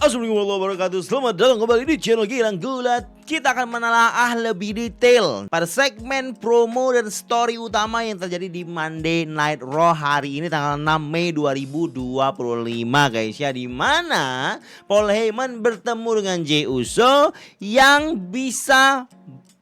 Assalamualaikum warahmatullahi wabarakatuh. Selamat datang kembali di channel Gilang Gulat. Kita akan menelaah lebih detail pada segmen promo dan story utama yang terjadi di Monday Night Raw hari ini tanggal 6 Mei 2025 guys ya, di mana Paul Heyman bertemu dengan Jey Uso yang bisa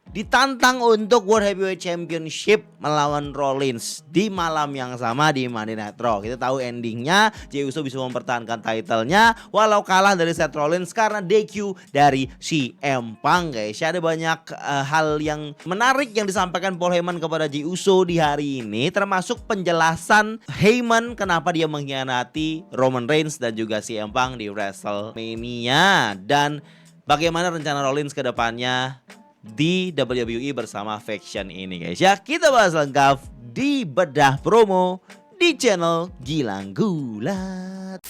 ditantang untuk World Heavyweight Championship melawan Rollins di malam yang sama di Monday Night Raw. Kita tahu endingnya Jey Uso bisa mempertahankan title-nya walau kalah dari Seth Rollins karena DQ dari CM Punk guys. Ada banyak hal yang menarik yang disampaikan Paul Heyman kepada Jey Uso di hari ini, termasuk penjelasan Heyman kenapa dia mengkhianati Roman Reigns dan juga CM Punk di WrestleMania, dan bagaimana rencana Rollins ke depannya di WWE bersama faction ini guys ya. Kita bahas lengkap di bedah promo di channel Gilang Gulat.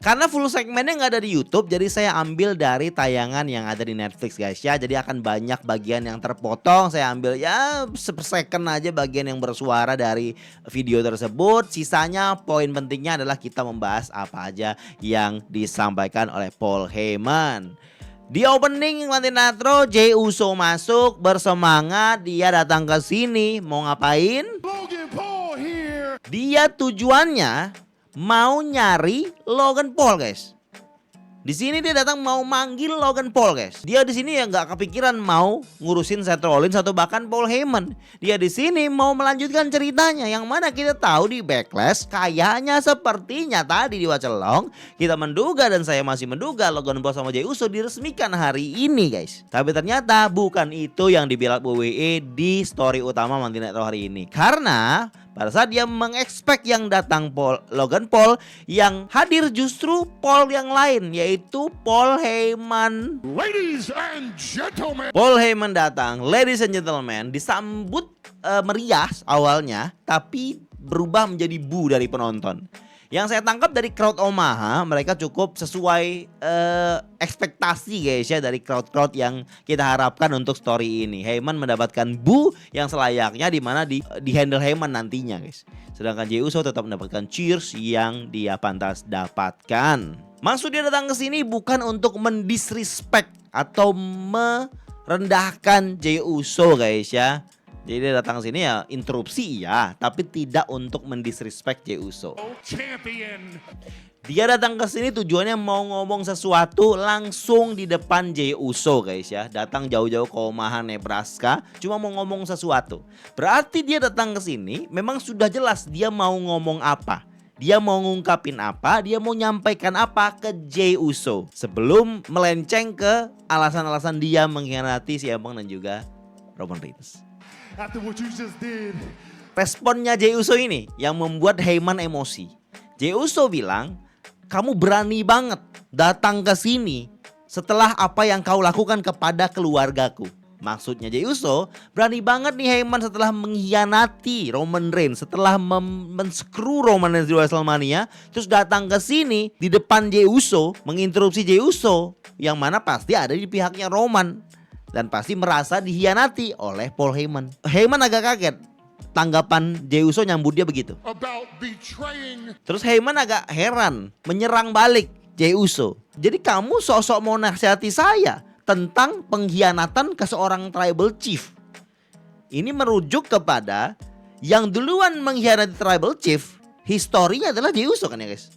Karena full segmennya nggak ada di YouTube, jadi saya ambil dari tayangan yang ada di Netflix guys ya. Jadi akan banyak bagian yang terpotong. Saya ambil ya second aja bagian yang bersuara dari video tersebut. Sisanya poin pentingnya adalah kita membahas apa aja yang disampaikan oleh Paul Heyman. Di opening Monday Night Raw, Jey Uso masuk bersemangat. Dia datang ke sini mau ngapain? Dia tujuannya mau nyari Logan Paul guys. Di sini dia datang mau manggil Logan Paul guys. Dia di sini ya nggak kepikiran mau ngurusin Seth Rollins atau bahkan Paul Heyman. Dia di sini mau melanjutkan ceritanya yang mana kita tahu di Backlash kayaknya sepertinya tadi di Watch Along kita menduga, dan saya masih menduga, Logan Paul sama Jey Uso diresmikan hari ini guys. Tapi ternyata bukan itu yang dibilang WWE di story utama Monday Night Raw hari ini. Karena pada saat dia mengexpect yang datang Logan Paul, yang hadir justru Paul yang lain, yaitu Paul Heyman. Ladies and gentlemen, Paul Heyman datang, ladies and gentlemen, disambut meriah awalnya, tapi berubah menjadi bu dari penonton. Yang saya tangkap dari crowd Omaha, mereka cukup sesuai ekspektasi guys ya, dari crowd yang kita harapkan untuk story ini. Heyman mendapatkan bu yang selayaknya, di mana di handle Heyman nantinya guys. Sedangkan Jey Uso tetap mendapatkan cheers yang dia pantas dapatkan. Maksud dia datang ke sini bukan untuk mendisrespect atau merendahkan Jey Uso guys ya. Jadi dia datang ke sini ya interupsi ya, tapi tidak untuk mendisrespect Jey Uso. champion. Dia datang ke sini tujuannya mau ngomong sesuatu langsung di depan Jey Uso guys ya. Datang jauh-jauh ke Omaha, Nebraska, cuma mau ngomong sesuatu. Berarti dia datang ke sini memang sudah jelas dia mau ngomong apa. Dia mau ngungkapin apa, dia mau nyampaikan apa ke Jey Uso sebelum melenceng ke alasan-alasan dia mengkhianati CM Punk dan juga Roman Reigns. After what you just did, Responnya Jey Uso ini yang membuat Heyman emosi. Jey Uso bilang, kamu berani banget datang ke sini setelah apa yang kau lakukan kepada keluargaku. Maksudnya Jey Uso berani banget nih Heyman setelah mengkhianati Roman Reigns, setelah men-screw Roman Reigns di WrestleMania, terus datang ke sini di depan Jey Uso, menginterupsi Jey Uso, yang mana pasti ada di pihaknya Roman. Dan pasti merasa dihianati oleh Paul Heyman. Heyman agak kaget tanggapan Jey Uso nyambut dia begitu. about betraying Terus Heyman agak heran, menyerang balik Jey Uso. Jadi kamu sok-sok mau nasihati saya tentang pengkhianatan ke seorang tribal chief. Ini merujuk kepada yang duluan mengkhianati tribal chief, historinya adalah Jey Uso kan ya guys.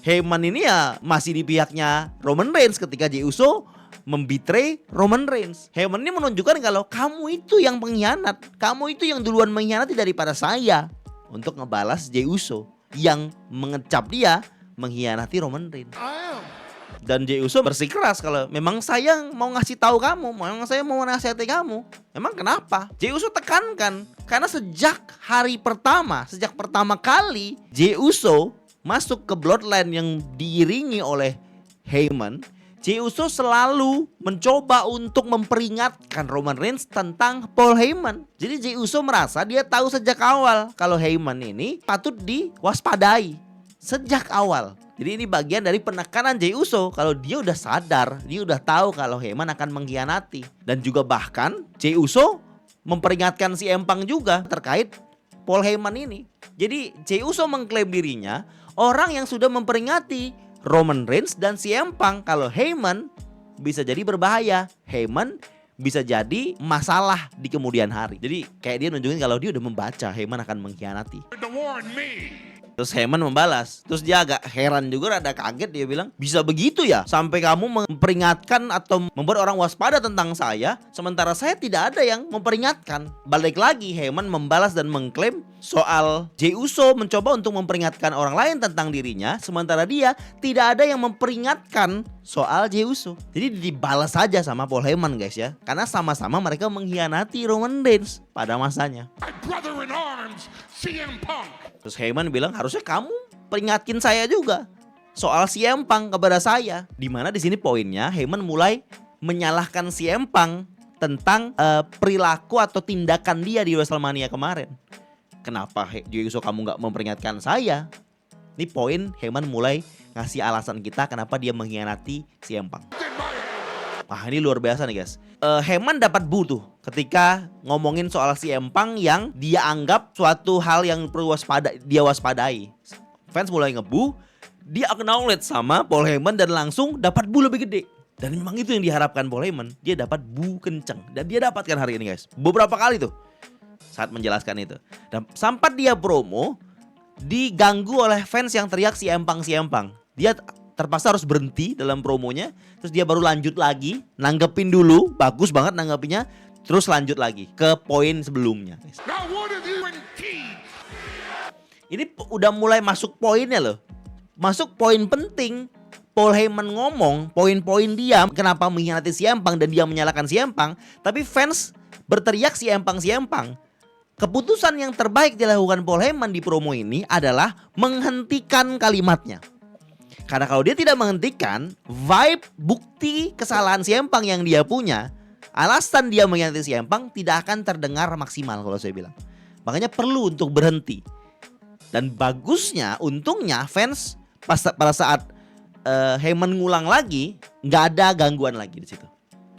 Heyman ini ya masih di pihaknya Roman Reigns ketika Jey Uso membetray Roman Reigns. Heyman ini menunjukkan kalau kamu itu yang pengkhianat, kamu itu yang duluan mengkhianati daripada saya, untuk ngebalas Jey Uso yang mengecap dia mengkhianati Roman Reigns. I am. Dan Jey Uso bersikeras kalau memang saya mau ngasih tahu kamu, memang saya mau nasihati kamu. Emang kenapa? Jey Uso tekankan karena sejak hari pertama, sejak pertama kali Jey Uso masuk ke Bloodline yang diiringi oleh Heyman, Jey Uso selalu mencoba untuk memperingatkan Roman Reigns tentang Paul Heyman. Jadi Jey Uso merasa dia tahu sejak awal kalau Heyman ini patut diwaspadai sejak awal. Jadi ini bagian dari penekanan Jey Uso kalau dia udah sadar, dia udah tahu kalau Heyman akan mengkhianati. Dan juga bahkan Jey Uso memperingatkan si CM Punk juga terkait Paul Heyman ini. Jadi Jey Uso mengklaim dirinya orang yang sudah memperingati Roman Reigns dan CM Punk kalau Heyman bisa jadi berbahaya. Heyman bisa jadi masalah di kemudian hari. Jadi kayak dia nunjukin kalau dia udah membaca Heyman akan mengkhianati. To warn me. Terus Heyman membalas. Terus dia agak heran juga, rada kaget. Dia bilang, bisa begitu ya? Sampai kamu memperingatkan atau membuat orang waspada tentang saya, sementara saya tidak ada yang memperingatkan. Balik lagi Heyman membalas dan mengklaim soal Jey Uso mencoba untuk memperingatkan orang lain tentang dirinya, sementara dia tidak ada yang memperingatkan soal Jey Uso. Jadi dibalas saja sama Paul Heyman guys ya. Karena sama-sama mereka mengkhianati Roman Reigns pada masanya. My brother in arms, CM Punk. Terus Heyman bilang harusnya kamu peringatkin saya juga soal CM Punk kepada saya. Dimana di sini poinnya Heyman mulai menyalahkan CM Punk tentang perilaku atau tindakan dia di WrestleMania kemarin. Kenapa Jey Uso kamu nggak memperingatkan saya? Ini poin Heyman mulai ngasih alasan kita kenapa dia mengkhianati CM Punk. Wah ini luar biasa nih guys. Heyman dapat tuh ketika ngomongin soal CM Punk yang dia anggap suatu hal yang perlu dia waspadai. Fans mulai ngebu, dia acknowledge sama Paul Heyman dan langsung dapat bu lebih gede. Dan memang itu yang diharapkan Paul Heyman, dia dapat bu kenceng. Dan dia dapatkan hari ini guys, beberapa kali tuh saat menjelaskan itu. Dan sampai dia promo, diganggu oleh fans yang teriak CM Punk, CM Punk. Dia terpaksa harus berhenti dalam promonya. Terus dia baru lanjut lagi, nanggepin dulu, bagus banget nanggepinnya. Terus lanjut lagi ke poin sebelumnya. Now what have you indeed? Ini udah mulai masuk poinnya loh. Masuk poin penting. Paul Heyman ngomong poin-poin dia kenapa mengkhianati CM Punk dan dia menyalahkan CM Punk. Tapi fans berteriak CM Punk, CM Punk. Keputusan yang terbaik dilakukan Paul Heyman di promo ini adalah menghentikan kalimatnya. Karena kalau dia tidak menghentikan, vibe bukti kesalahan CM Punk yang dia punya, alasan dia mengkhianati CM Punk tidak akan terdengar maksimal kalau saya bilang. Makanya perlu untuk berhenti. Dan bagusnya, untungnya fans pada saat Heyman ngulang lagi, nggak ada gangguan lagi di situ.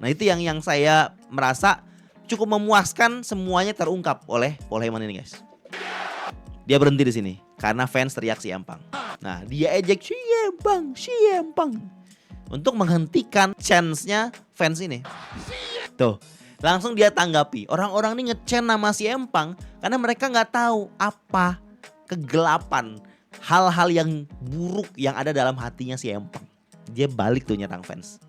Nah itu yang saya merasa cukup memuaskan, semuanya terungkap oleh Paul Heyman ini guys. Dia berhenti di sini karena fans teriak CM Punk. Nah, dia ejek CM Punk, CM Punk untuk menghentikan chance-nya fans ini. Tuh, langsung dia tanggapi. Orang-orang ini nge-chant nama CM Punk karena mereka nggak tahu apa kegelapan, hal-hal yang buruk yang ada dalam hatinya CM Punk. Dia balik tuh nyerang fans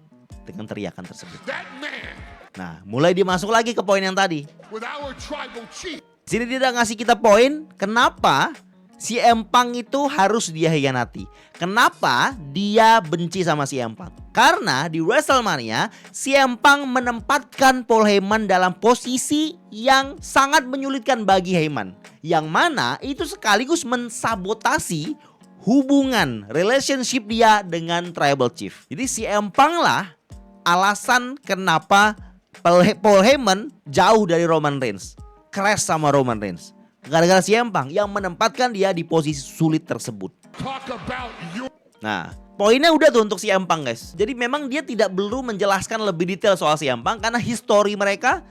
dengan teriakan tersebut. That man Nah, mulai dia masuk lagi ke poin yang tadi. with our tribal chief. Sini dia udah ngasih kita poin kenapa CM Punk itu harus dia hianati. Kenapa dia benci sama CM Punk? Karena di WrestleMania CM Punk menempatkan Paul Heyman dalam posisi yang sangat menyulitkan bagi Heyman. Yang mana itu sekaligus mensabotasi hubungan relationship dia dengan Tribal Chief. Jadi CM Punk lah alasan kenapa Paul Heyman jauh dari Roman Reigns, crash sama Roman Reigns. Gara-gara CM Punk yang menempatkan dia di posisi sulit tersebut. Talk about you. Nah, poinnya udah tuh untuk CM Punk guys. Jadi memang dia tidak perlu menjelaskan lebih detail soal CM Punk karena history mereka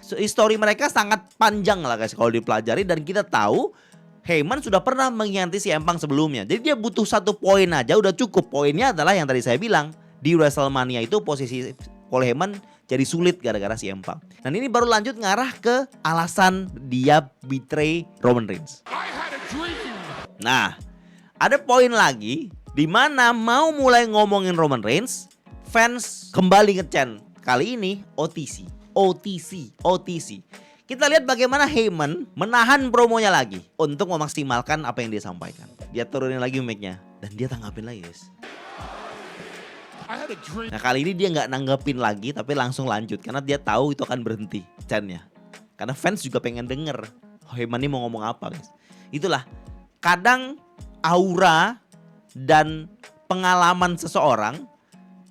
sangat panjang lah guys kalau dipelajari, dan kita tahu Heyman sudah pernah mengkhianati CM Punk sebelumnya. Jadi dia butuh satu poin aja udah cukup. Poinnya adalah yang tadi saya bilang, di WrestleMania itu posisi Paul Heyman jadi sulit gara-gara CM Punk. Dan ini baru lanjut ngarah ke alasan dia betray Roman Reigns. I had a dream. Nah, ada poin lagi di mana mau mulai ngomongin Roman Reigns, fans kembali nge-chant. Kali ini OTC. Kita lihat bagaimana Heyman menahan promonya lagi untuk memaksimalkan apa yang dia sampaikan. Dia turunin lagi mic-nya dan dia tanggapin lagi guys. I had a dream. Nah kali ini dia nggak nanggepin lagi tapi langsung lanjut karena dia tahu itu akan berhenti chantnya. Karena fans juga pengen denger Heyman ini mau ngomong apa guys. Itulah kadang aura dan pengalaman seseorang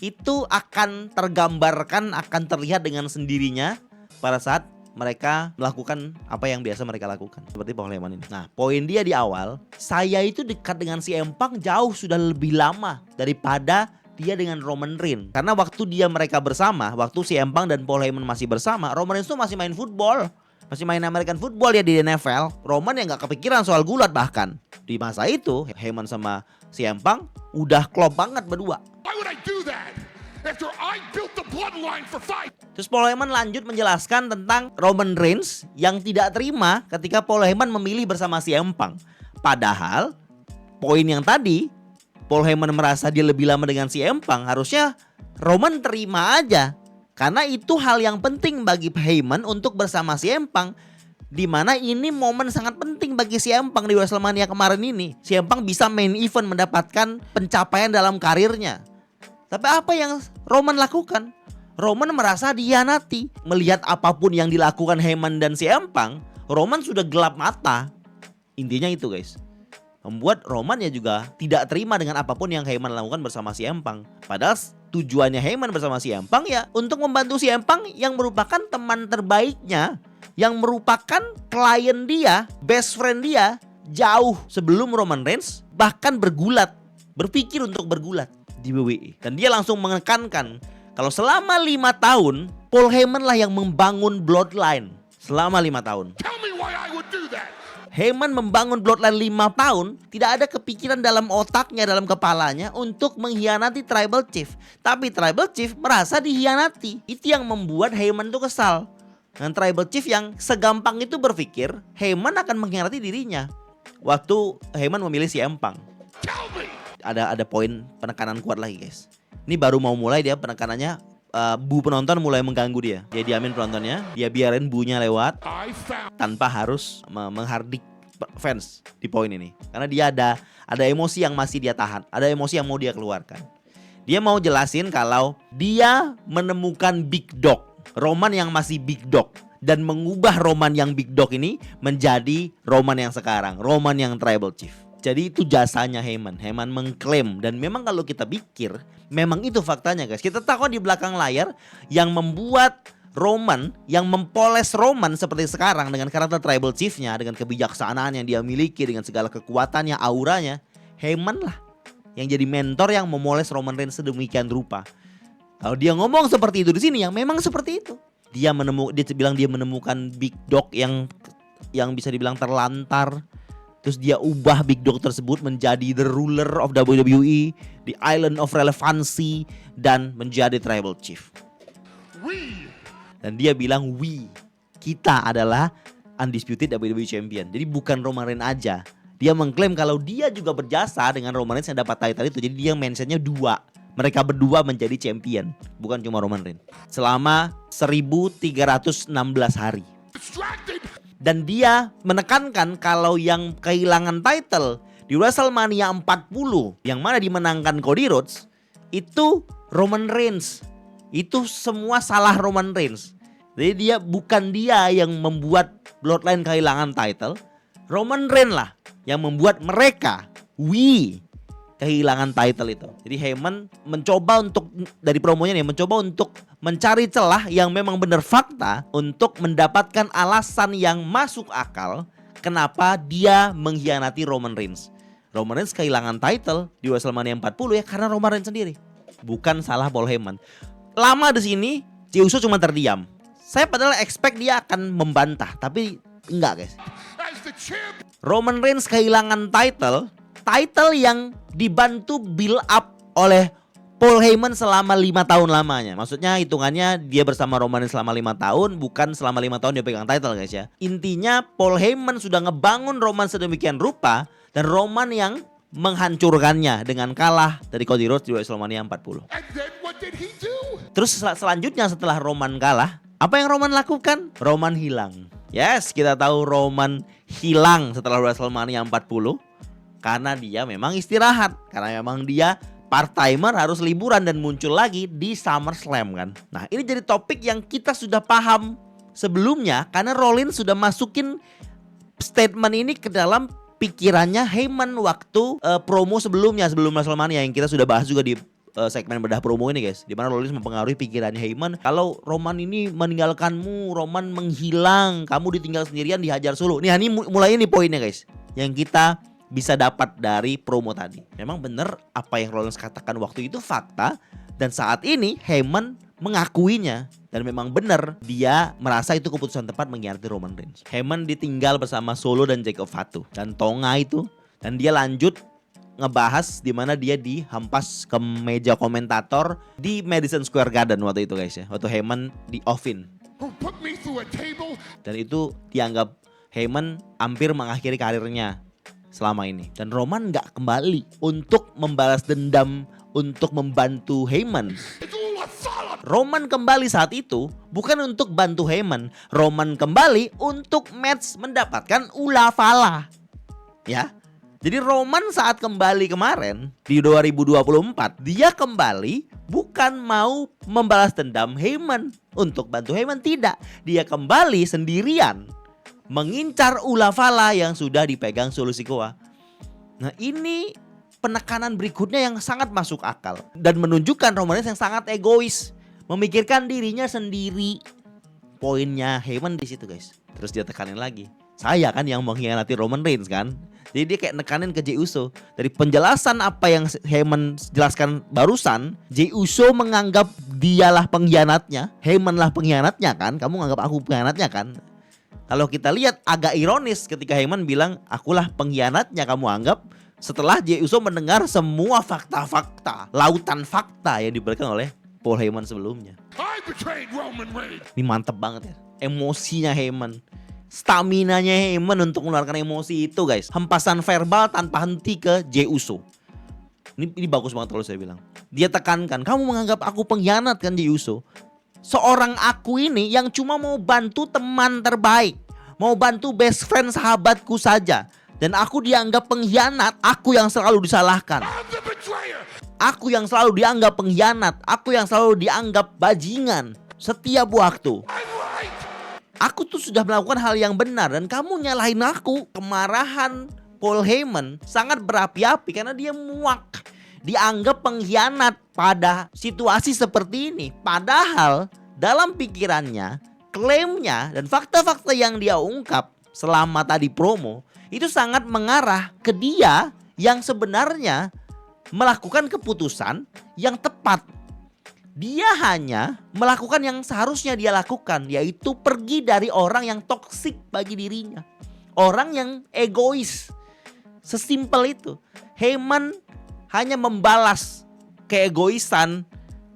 itu akan tergambarkan, akan terlihat dengan sendirinya pada saat mereka melakukan apa yang biasa mereka lakukan. Seperti Paul Heyman ini. Nah poin dia di awal, saya itu dekat dengan CM Punk jauh sudah lebih lama daripada dia dengan Roman Reigns. Karena waktu mereka bersama, waktu CM Punk dan Paul Heyman masih bersama, Roman Reigns tuh masih main football, Masih main American football ya di NFL. Roman yang gak kepikiran soal gulat bahkan. Di masa itu Heyman sama CM Punk udah klop banget berdua. Why would I do that after I built the bloodline for fight? Terus Paul Heyman lanjut menjelaskan tentang Roman Reigns yang tidak terima ketika Paul Heyman memilih bersama CM Punk. Padahal poin yang tadi Paul Heyman merasa dia lebih lama dengan CM Punk, harusnya Roman terima aja. Karena itu hal yang penting bagi Heyman untuk bersama CM Punk. Dimana ini momen sangat penting bagi CM Punk di WrestleMania kemarin ini. CM Punk bisa main event mendapatkan pencapaian dalam karirnya. Tapi apa yang Roman lakukan? Roman merasa dihianati. Melihat apapun yang dilakukan Heyman dan CM Punk, Roman sudah gelap mata. Intinya itu guys. Membuat Roman ya juga tidak terima dengan apapun yang Heyman lakukan bersama CM Punk. Padahal tujuannya Heyman bersama CM Punk ya untuk membantu CM Punk yang merupakan teman terbaiknya, yang merupakan klien dia, best friend dia jauh sebelum Roman Reigns bahkan berpikir untuk bergulat di WWE. Dan dia langsung menekankan kalau selama 5 tahun Paul Heyman lah yang membangun bloodline selama 5 tahun. Tell me why I would do that. Heyman membangun bloodline 5 tahun, tidak ada kepikiran dalam otaknya, dalam kepalanya untuk mengkhianati Tribal Chief. Tapi Tribal Chief merasa dihianati. Itu yang membuat Heyman tuh kesal. Dan Tribal Chief yang segampang itu berpikir Heyman akan mengkhianati dirinya. Waktu Heyman memilih CM Punk. Tell me. Ada poin penekanan kuat lagi guys. Ini baru mau mulai dia penekanannya. Bu penonton mulai mengganggu dia. Dia diamin penontonnya, dia biarin bunya lewat I found tanpa harus menghardik fans di poin ini. Karena dia ada emosi yang masih dia tahan, ada emosi yang mau dia keluarkan. Dia mau jelasin kalau dia menemukan Big Dog, Roman yang masih Big Dog, dan mengubah Roman yang Big Dog ini menjadi Roman yang sekarang, Roman yang Tribal Chief. Jadi itu jasanya Heyman. Heyman mengklaim, dan memang kalau kita pikir memang itu faktanya guys. Kita tahu di belakang layar yang membuat Roman, yang mempoles Roman seperti sekarang dengan karakter Tribal Chief-nya, dengan kebijaksanaan yang dia miliki, dengan segala kekuatannya, auranya, Heyman lah yang jadi mentor yang memoles Roman Reigns sedemikian rupa. Kalau dia ngomong seperti itu di sini, yang memang seperti itu. Dia bilang dia menemukan Big Dog yang bisa dibilang terlantar. Terus dia ubah Big Dog tersebut menjadi the ruler of WWE, the island of relevancy, dan menjadi Tribal Chief. Dan dia bilang kita adalah undisputed WWE Champion. Jadi bukan Roman Reigns aja. Dia mengklaim kalau dia juga berjasa dengan Roman Reigns yang dapat title itu. Jadi dia mentionnya 2. Mereka berdua menjadi champion, bukan cuma Roman Reigns. Selama 1316 hari. Dan dia menekankan kalau yang kehilangan title di WrestleMania 40 yang mana dimenangkan Cody Rhodes itu Roman Reigns. Itu semua salah Roman Reigns. Jadi bukan dia yang membuat Bloodline kehilangan title. Roman Reigns lah yang membuat mereka kehilangan title itu. Jadi Heyman mencoba untuk, dari promonya nih, mencoba untuk mencari celah yang memang benar fakta untuk mendapatkan alasan yang masuk akal kenapa dia mengkhianati Roman Reigns. Roman Reigns kehilangan title di WrestleMania 40 ya karena Roman Reigns sendiri. Bukan salah Paul Heyman. Lama di sini Jey Uso cuma terdiam. Saya padahal expect dia akan membantah, tapi enggak guys. Roman Reigns kehilangan title yang dibantu build up oleh Paul Heyman selama 5 tahun lamanya. Maksudnya hitungannya dia bersama Roman Reigns selama 5 tahun, bukan selama 5 tahun dia pegang title guys ya. Intinya Paul Heyman sudah ngebangun Roman sedemikian rupa, dan Roman yang menghancurkannya dengan kalah dari Cody Rhodes di WrestleMania 40. Terus selanjutnya setelah Roman kalah, apa yang Roman lakukan? Roman hilang. Yes, kita tahu Roman hilang setelah WrestleMania 40 karena dia memang istirahat, karena memang dia part-timer harus liburan dan muncul lagi di SummerSlam kan. Nah ini jadi topik yang kita sudah paham sebelumnya karena Rollins sudah masukin statement ini ke dalam pikirannya Heyman waktu promo sebelum WrestleMania yang kita sudah bahas juga di segmen bedah promo ini guys. Dimana Rollins mempengaruhi pikirannya Heyman kalau Roman ini meninggalkanmu, Roman menghilang, kamu ditinggal sendirian, dihajar solo. Nih ini mulai ini poinnya guys yang kita bisa dapat dari promo tadi. Memang benar apa yang Rollins katakan waktu itu fakta, Dan saat ini Heyman mengakuinya. Dan memang benar dia merasa itu keputusan tepat mengkhianati Roman Reigns. Heyman ditinggal bersama Solo dan Jacob Fatu dan Tonga itu. Dan dia lanjut ngebahas di mana dia dihampas ke meja komentator di Madison Square Garden waktu itu guys ya. Waktu Heyman di offin. Who put me through a table? Dan itu dianggap Heyman hampir mengakhiri karirnya selama ini. Dan Roman gak kembali untuk membalas dendam, untuk membantu Heyman. It's all a solid. Roman kembali saat itu bukan untuk bantu Heyman. Roman kembali untuk match mendapatkan Ula Fala. Ya. Jadi Roman saat kembali kemarin di 2024, dia kembali bukan mau membalas dendam Heyman. Untuk bantu Heyman tidak. Dia kembali sendirian mengincar Ula Fala yang sudah dipegang Solo Sikoa. Nah ini penekanan berikutnya yang sangat masuk akal. Dan menunjukkan Roman Reigns yang sangat egois. Memikirkan dirinya sendiri. Poinnya Heyman di situ guys. Terus dia tekanin lagi. Saya kan yang mengkhianati Roman Reigns kan. Jadi dia kayak nekanin ke Jey Uso. Dari penjelasan apa yang Heyman jelaskan barusan, Jey Uso menganggap dialah pengkhianatnya. Heyman lah pengkhianatnya kan. Kamu nganggap aku pengkhianatnya kan. Kalau kita lihat agak ironis ketika Heyman bilang akulah pengkhianatnya kamu anggap. Setelah Jey Uso mendengar semua fakta-fakta, lautan fakta yang diberikan oleh Paul Heyman sebelumnya. I betrayed Roman Reigns. Ini mantep banget ya. Emosinya Heyman. Staminanya Heyman untuk mengeluarkan emosi itu guys. Hempasan verbal tanpa henti ke Jey Uso. Ini bagus banget kalau saya bilang. Dia tekankan, kamu menganggap aku pengkhianat kan Jey Uso. Seorang aku ini yang cuma mau bantu teman terbaik. Mau bantu best friend sahabatku saja. Dan aku dianggap pengkhianat. Aku yang selalu disalahkan. I'm the betrayer. Aku yang selalu dianggap pengkhianat. Aku yang selalu dianggap bajingan. Setiap waktu. I'm right. Aku tuh sudah melakukan hal yang benar dan kamu nyalahin aku. Kemarahan Paul Heyman sangat berapi-api karena dia muak. Dianggap pengkhianat pada situasi seperti ini. Padahal dalam pikirannya, klaimnya dan fakta-fakta yang dia ungkap selama tadi promo itu sangat mengarah ke dia yang sebenarnya melakukan keputusan yang tepat. Dia hanya melakukan yang seharusnya dia lakukan, yaitu pergi dari orang yang toksik bagi dirinya. Orang yang egois. Sesimpel itu. Heyman hanya membalas keegoisan,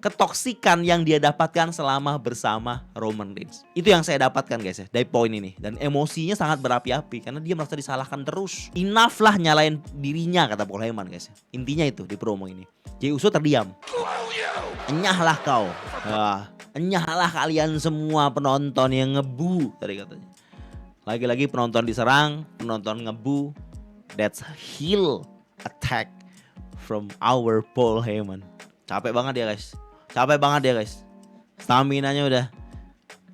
ketoksikan yang dia dapatkan selama bersama Roman Reigns. Itu yang saya dapatkan guys ya, dari poin ini. Dan emosinya sangat berapi-api karena dia merasa disalahkan terus. Enough lah nyalain dirinya kata Paul Heyman guys ya. Intinya itu di promo ini. Jey Uso terdiam. Enyahlah kau. Enyahlah kalian semua penonton yang ngebu tadi katanya. Lagi-lagi penonton diserang, penonton ngebu. That's heel attack from our Paul Heyman. Capek banget dia guys. Capek banget dia guys. Staminanya udah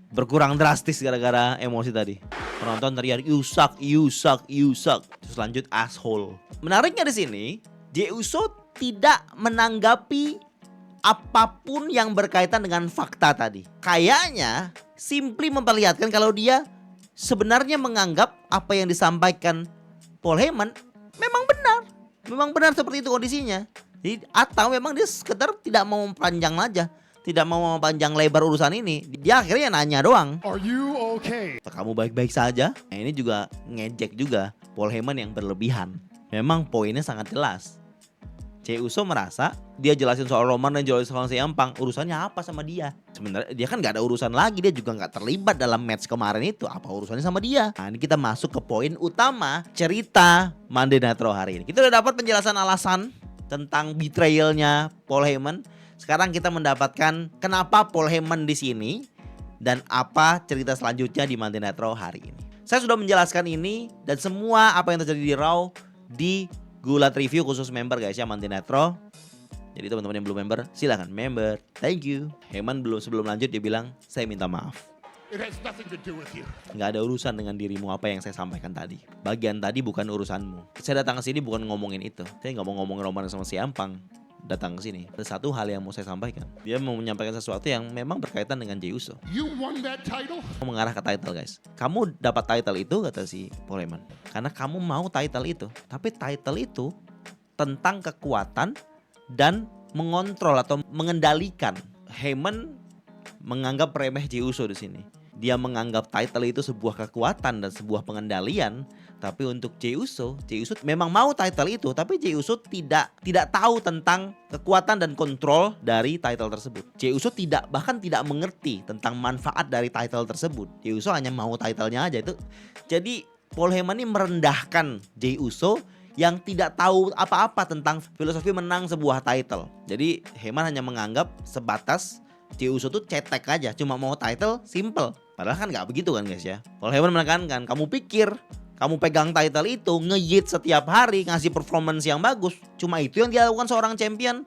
berkurang drastis gara-gara emosi tadi. Penonton teriak you suck, you suck, you suck. Terus lanjut asshole. Menariknya di sini, Jey Uso tidak menanggapi apapun yang berkaitan dengan fakta tadi. Kayaknya simply memperlihatkan kalau dia sebenarnya menganggap apa yang disampaikan Paul Heyman memang benar. Memang benar seperti itu kondisinya. Jadi, atau memang dia sekedar tidak mau mempanjang aja. Tidak mau mempanjang lebar urusan ini. Dia akhirnya nanya doang. Are you okay? Kamu baik-baik saja? Nah, ini juga ngejek juga Paul Heyman yang berlebihan. Memang poinnya sangat jelas. Jey Uso merasa dia jelasin soal Roman dan jelasin soal CM Punk, urusannya apa sama dia? Sebenarnya dia kan gak ada urusan lagi, dia juga gak terlibat dalam match kemarin itu. Apa urusannya sama dia? Nah ini kita masuk ke poin utama cerita Monday Night Raw hari ini. Kita udah dapat penjelasan alasan tentang betrayalnya Paul Heyman. Sekarang kita mendapatkan kenapa Paul Heyman di sini dan apa cerita selanjutnya di Monday Night Raw hari ini. Saya sudah menjelaskan ini dan semua apa yang terjadi di Raw di Gulat Review khusus member guys ya, Monday Night Raw. Jadi teman-teman yang belum member silahkan member. Thank you. Heyman sebelum lanjut dia bilang saya minta maaf. It has nothing to do with you. Nggak ada urusan dengan dirimu apa yang saya sampaikan tadi. Bagian tadi bukan urusanmu. Saya datang ke sini bukan ngomongin itu. Saya nggak mau ngomongin Roman sama CM Punk. Datang ke sini. Ada satu hal yang mau saya sampaikan. Dia mau menyampaikan sesuatu yang memang berkaitan dengan Jey Uso. You won that title? Mengarah ke title guys. Kamu dapat title itu kata si Paul Heyman karena kamu mau title itu. Tapi title itu tentang kekuatan dan mengontrol atau mengendalikan. Heyman menganggap remeh Jey Uso di sini. Dia menganggap title itu sebuah kekuatan dan sebuah pengendalian. Tapi untuk Jey Uso memang mau title itu, tapi Jey Uso tidak tahu tentang kekuatan dan kontrol dari title tersebut. Jey Uso bahkan tidak mengerti tentang manfaat dari title tersebut. Jey Uso hanya mau titlenya aja itu. Jadi Paul Heyman ini merendahkan Jey Uso yang tidak tahu apa-apa tentang filosofi menang sebuah title. Jadi Heyman hanya menganggap sebatas Jey Uso tuh cetek aja, cuma mau title, simple. Padahal kan nggak begitu kan guys ya. Paul Heyman menekankan, kamu pikir kamu pegang title itu, nge-hit setiap hari, ngasih performance yang bagus, cuma itu yang dilakukan seorang champion?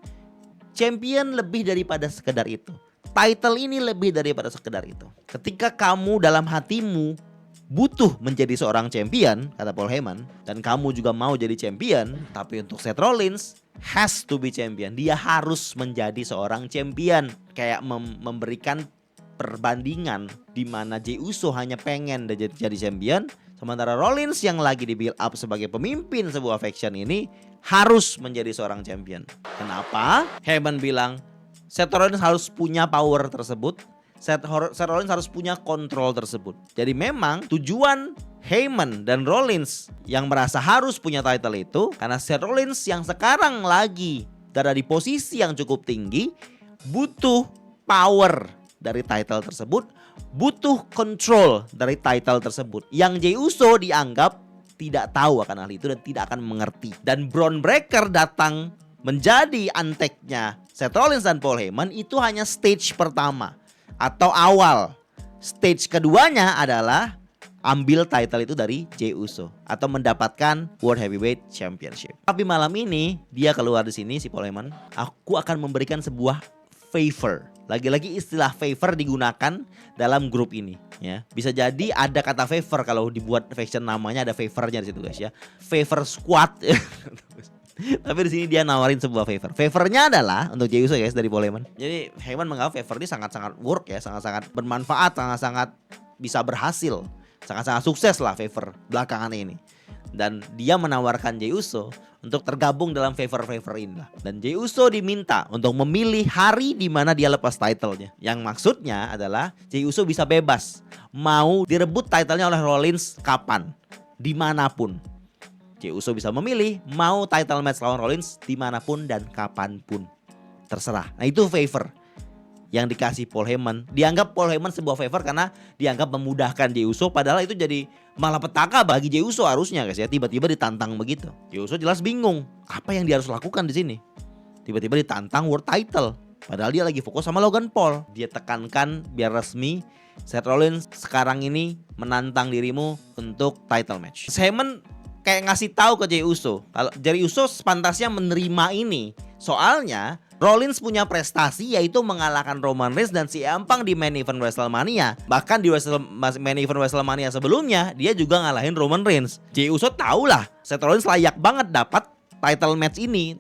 Champion lebih daripada sekedar itu. Title ini lebih daripada sekedar itu. Ketika kamu dalam hatimu butuh menjadi seorang champion, kata Paul Heyman, dan kamu juga mau jadi champion, tapi untuk Seth Rollins has to be champion. Dia harus menjadi seorang champion. Kayak memberikan perbandingan di mana Jey Uso hanya pengen jadi champion, sementara Rollins yang lagi di build up sebagai pemimpin sebuah faction ini harus menjadi seorang champion. Kenapa? Heyman bilang Seth Rollins harus punya power tersebut. Seth Rollins harus punya kontrol tersebut. Jadi memang tujuan Heyman dan Rollins yang merasa harus punya title itu karena Seth Rollins yang sekarang lagi berada di posisi yang cukup tinggi butuh power dari title tersebut, butuh control dari title tersebut. Yang Jey Uso dianggap tidak tahu akan hal itu dan tidak akan mengerti. Dan Bron Breakker datang menjadi anteknya Seth Rollins dan Paul Heyman itu hanya stage pertama atau awal. Stage keduanya adalah ambil title itu dari Jey Uso atau mendapatkan World Heavyweight Championship. Tapi malam ini dia keluar di sini si Paul Heyman, aku akan memberikan sebuah favor. Lagi-lagi istilah favor digunakan dalam grup ini ya. Bisa jadi ada kata favor kalau dibuat faction namanya ada favornya di situ guys ya. Favor squad. Tapi di sini dia nawarin sebuah favor. Favornya adalah untuk Jey Uso guys dari Paul Heyman. Jadi Heyman menganggap favor ini sangat-sangat work ya, sangat-sangat bermanfaat, sangat-sangat bisa berhasil, sangat-sangat sukses lah favor belakangan ini. Dan dia menawarkan Jey Uso untuk tergabung dalam favor-favor ini lah. Dan Jey Uso diminta untuk memilih hari di mana dia lepas titlenya. Yang maksudnya adalah Jey Uso bisa bebas mau direbut titlenya oleh Rollins kapan, dimanapun. Jey Uso bisa memilih mau title match lawan Rollins dimanapun dan kapanpun, terserah. Nah itu favor yang dikasih Paul Heyman. Dianggap Paul Heyman sebuah favor karena dianggap memudahkan Jey Uso, padahal itu jadi malapetaka bagi Jey Uso harusnya guys ya. Tiba-tiba ditantang begitu. Jey Uso jelas bingung apa yang dia harus lakukan di sini. Tiba-tiba ditantang world title, padahal dia lagi fokus sama Logan Paul. Dia tekankan biar resmi, Seth Rollins sekarang ini menantang dirimu untuk title match. Heyman kayak ngasih tahu ke Jey Uso kalau Jey Uso sepantasnya menerima ini. Soalnya Rollins punya prestasi yaitu mengalahkan Roman Reigns dan CM Punk di main event WrestleMania. Bahkan di main event WrestleMania sebelumnya dia juga ngalahin Roman Reigns. Jey Uso tahulah Seth Rollins layak banget dapat title match ini.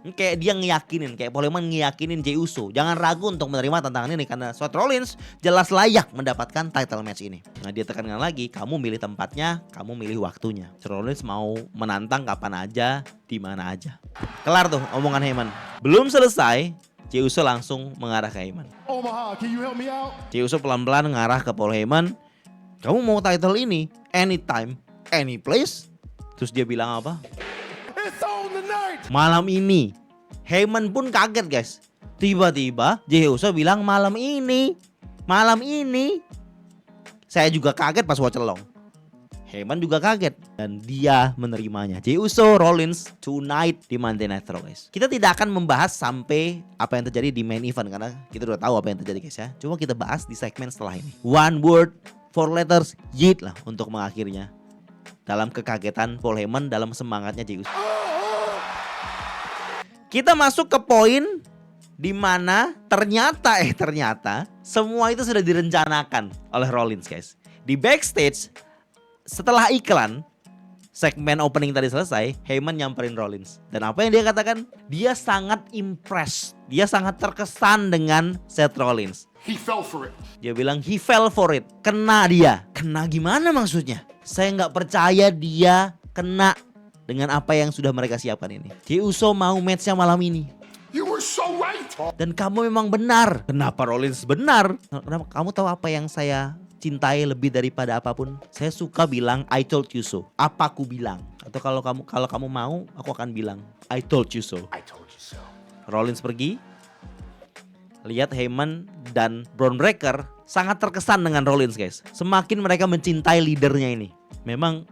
Kayak dia ngeyakinin, kayak Paul Heyman ngeyakinin Jey Uso jangan ragu untuk menerima tantangan ini karena Seth Rollins jelas layak mendapatkan title match ini. Nah dia tekankan lagi, kamu milih tempatnya, kamu milih waktunya. Seth Rollins mau menantang kapan aja, di mana aja. Kelar tuh omongan Heyman. Belum selesai, Jey Uso langsung mengarah ke Heyman. Omaha, can you help me out? Jey Uso pelan-pelan mengarah ke Paul Heyman. Kamu mau title ini anytime, any place? Terus dia bilang apa? It's on tonight. Malam ini. Heyman pun kaget guys. Tiba-tiba Jey Uso bilang malam ini. Malam ini. Saya juga kaget pas watch along. Heyman juga kaget dan dia menerimanya. Jey Uso Rollins tonight di Monday Night Raw guys. Kita tidak akan membahas sampai apa yang terjadi di main event karena kita udah tahu apa yang terjadi guys ya. Cuma kita bahas di segmen setelah ini. One word, 4 letters, yeet lah untuk mengakhirinya. Dalam kekagetan Paul Heyman, dalam semangatnya Jey Uso. Kita masuk ke poin di mana ternyata semua itu sudah direncanakan oleh Rollins guys. Di backstage setelah iklan segmen opening tadi selesai, Heyman nyamperin Rollins. Dan apa yang dia katakan? Dia sangat impressed. Dia sangat terkesan dengan Seth Rollins. He fell for it. Dia bilang he fell for it. Kena dia. Kena gimana maksudnya? Saya nggak percaya dia kena dengan apa yang sudah mereka siapkan ini. Jey Uso mau matchnya malam ini. You were were so right. Dan kamu memang benar. Kenapa Rollins benar? Kenapa? Kamu tahu apa yang saya cintai lebih daripada apapun? Saya suka bilang I told you so. Apa aku bilang? Atau kalau kamu mau, aku akan bilang I told you so. I told you so. Rollins pergi. Lihat Heyman dan Bron Breakker sangat terkesan dengan Rollins, guys. Semakin mereka mencintai leadernya ini. Memang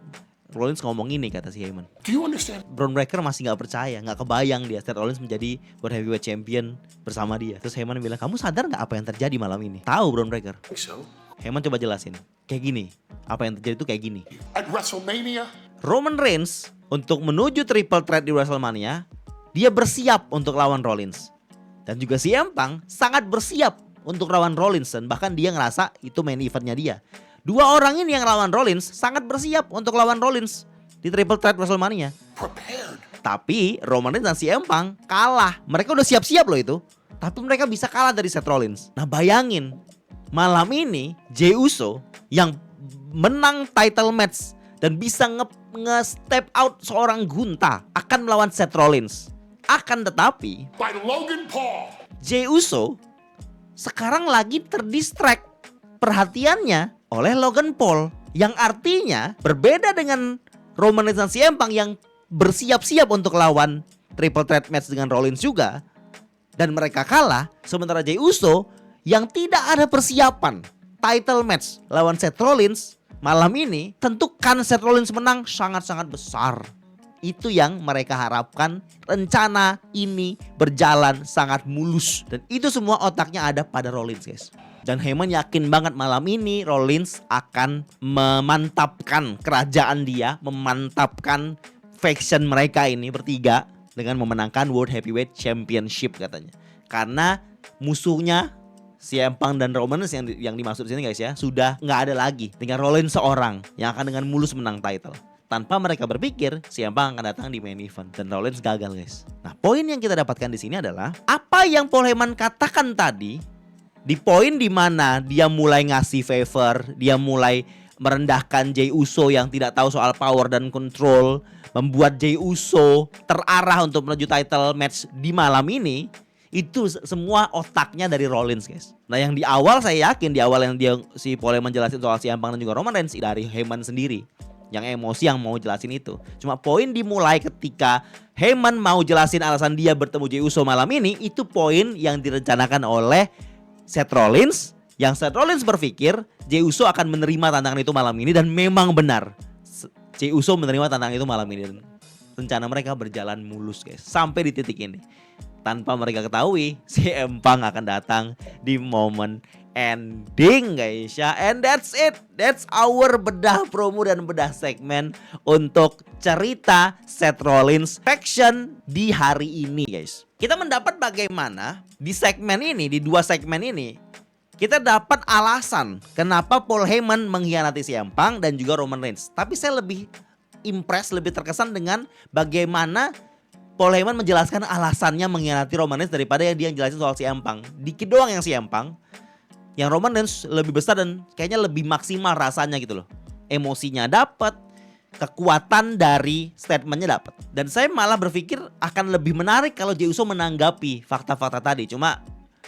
Rollins ngomong ini, kata si Heyman. Do you understand? Bron Breakker masih gak percaya, gak kebayang dia Seth Rollins menjadi World Heavyweight Champion bersama dia. Terus Heyman bilang, kamu sadar gak apa yang terjadi malam ini? Tahu Bron Breakker. So, Heyman coba jelasin. Kayak gini, apa yang terjadi itu kayak gini. at WrestleMania, Roman Reigns untuk menuju triple threat di WrestleMania, dia bersiap untuk lawan Rollins. Dan juga CM Punk sangat bersiap untuk lawan Rollins. Dan bahkan dia ngerasa itu main eventnya dia. Dua orang ini yang lawan Rollins sangat bersiap untuk lawan Rollins di triple threat WrestleMania. prepared. Tapi Roman Reigns dan CM Punk kalah. Mereka udah siap-siap loh itu. Tapi mereka bisa kalah dari Seth Rollins. Nah bayangin, malam ini Jey Uso yang menang title match dan bisa nge-step out seorang Gunta akan melawan Seth Rollins. Akan tetapi By Logan Paul. Jey Uso sekarang lagi terdistract perhatiannya oleh Logan Paul. Yang artinya berbeda dengan Roman Reigns dan CM Punk yang bersiap-siap untuk lawan triple threat match dengan Rollins juga. Dan mereka kalah. Sementara Jey Uso yang tidak ada persiapan title match lawan Seth Rollins malam ini, tentukan Seth Rollins menang sangat-sangat besar. Itu yang mereka harapkan. Rencana ini berjalan sangat mulus. Dan itu semua otaknya ada pada Rollins, guys. Dan Heyman yakin banget malam ini Rollins akan memantapkan kerajaan dia, memantapkan faction mereka ini bertiga dengan memenangkan World Heavyweight Championship katanya. Karena musuhnya CM Punk dan Roman Reigns yang dimaksud di sini, guys ya, sudah nggak ada lagi. Tinggal Rollins seorang yang akan dengan mulus menang title. Tanpa mereka berpikir CM Punk akan datang di main event dan Rollins gagal, guys. Nah, poin yang kita dapatkan di sini adalah apa yang Paul Heyman katakan tadi di poin di mana dia mulai ngasih favor, dia mulai merendahkan Jey Uso yang tidak tahu soal power dan control, membuat Jey Uso terarah untuk menuju title match di malam ini. Itu semua otaknya dari Rollins, guys. Nah, yang di awal saya yakin di awal yang si Paul Heyman jelasin soal CM Punk dan juga Roman Reigns dari Heyman sendiri. Yang emosi yang mau jelasin itu. Cuma poin dimulai ketika Heyman mau jelasin alasan dia bertemu Jey Uso malam ini. Itu poin yang direncanakan oleh Seth Rollins. Yang Seth Rollins berpikir Jey Uso akan menerima tantangan itu malam ini. Dan memang benar, Jey Uso menerima tantangan itu malam ini. Dan rencana mereka berjalan mulus, guys, sampai di titik ini. Tanpa mereka ketahui CM Punk akan datang di momen ending, guys ya. And that's it. That's our bedah promo dan bedah segmen untuk cerita Seth Rollins faction di hari ini, guys. Kita mendapat bagaimana di segmen ini, di dua segmen ini, kita dapat alasan kenapa Paul Heyman mengkhianati CM Punk dan juga Roman Reigns. Tapi saya lebih impress, lebih terkesan dengan bagaimana Paul Heyman menjelaskan alasannya mengkhianati Roman Reigns daripada yang dia jelasin soal CM Punk. Dikit doang yang CM Punk. Yang Roman Reigns lebih besar dan kayaknya lebih maksimal rasanya gitu loh. Emosinya dapat, kekuatan dari statementnya dapat. Dan saya malah berpikir akan lebih menarik kalau Jey Uso menanggapi fakta-fakta tadi. Cuma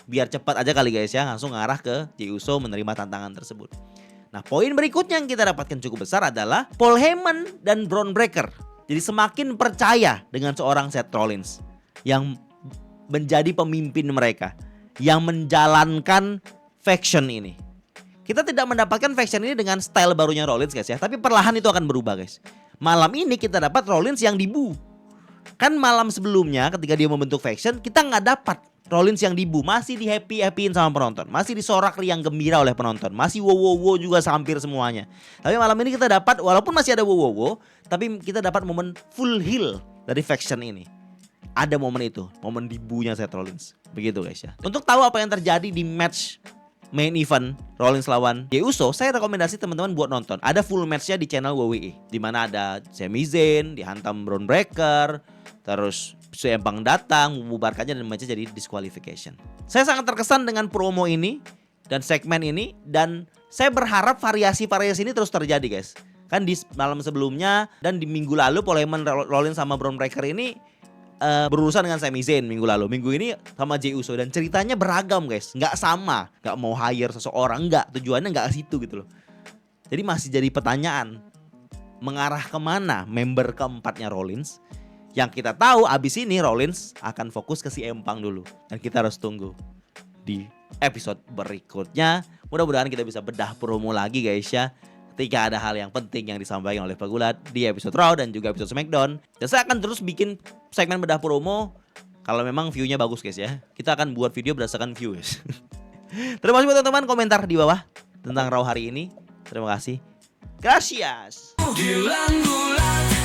biar cepat aja kali, guys ya, langsung ngarah ke Jey Uso menerima tantangan tersebut. Nah, poin berikutnya yang kita dapatkan cukup besar adalah Paul Heyman dan Bron Breakker jadi semakin percaya dengan seorang Seth Rollins yang menjadi pemimpin mereka, yang menjalankan faction ini. Kita tidak mendapatkan faction ini dengan style barunya Rollins, guys ya, tapi perlahan itu akan berubah, guys. Malam ini kita dapat Rollins yang dibu. Kan malam sebelumnya ketika dia membentuk faction, kita nggak dapat Rollins yang dibu, masih di happy-happyin sama penonton, masih disorak riang gembira oleh penonton, masih wow juga hampir semuanya. Tapi malam ini kita dapat, walaupun masih ada wow, tapi kita dapat momen full heel dari faction ini. Ada momen itu, momen dibunya Seth Rollins. Begitu, guys ya. Untuk tahu apa yang terjadi di match main event Rollins lawan Jey Uso, saya rekomendasi teman-teman buat nonton. Ada full matchnya di channel WWE, di mana ada Sami Zayn dihantam Bron Breakker, terus CM Punk datang membubarkannya dan matchnya jadi disqualification. Saya sangat terkesan dengan promo ini dan segmen ini, dan saya berharap variasi-variasi ini terus terjadi, guys. Kan di malam sebelumnya dan di minggu lalu Paul Heyman, Rollins sama Bron Breakker ini berurusan dengan Sami Zayn minggu lalu. Minggu ini sama Jey Uso, dan ceritanya beragam guys, nggak sama, nggak mau hire seseorang, nggak, tujuannya nggak ke situ gitu loh. Jadi masih jadi pertanyaan, mengarah kemana member keempatnya Rollins. Yang kita tahu abis ini Rollins akan fokus ke CM Punk dulu, dan kita harus tunggu di episode berikutnya. Mudah-mudahan kita bisa bedah promo lagi guys ya, ketika ada hal yang penting yang disampaikan oleh Pegulat di episode Raw dan juga episode SmackDown. Dan saya akan terus bikin segmen bedah promo kalau memang view-nya bagus guys ya. Kita akan buat video berdasarkan view guys. Terima kasih buat teman-teman komentar di bawah tentang Raw hari ini. Terima kasih. Gracias. Dia yang benar.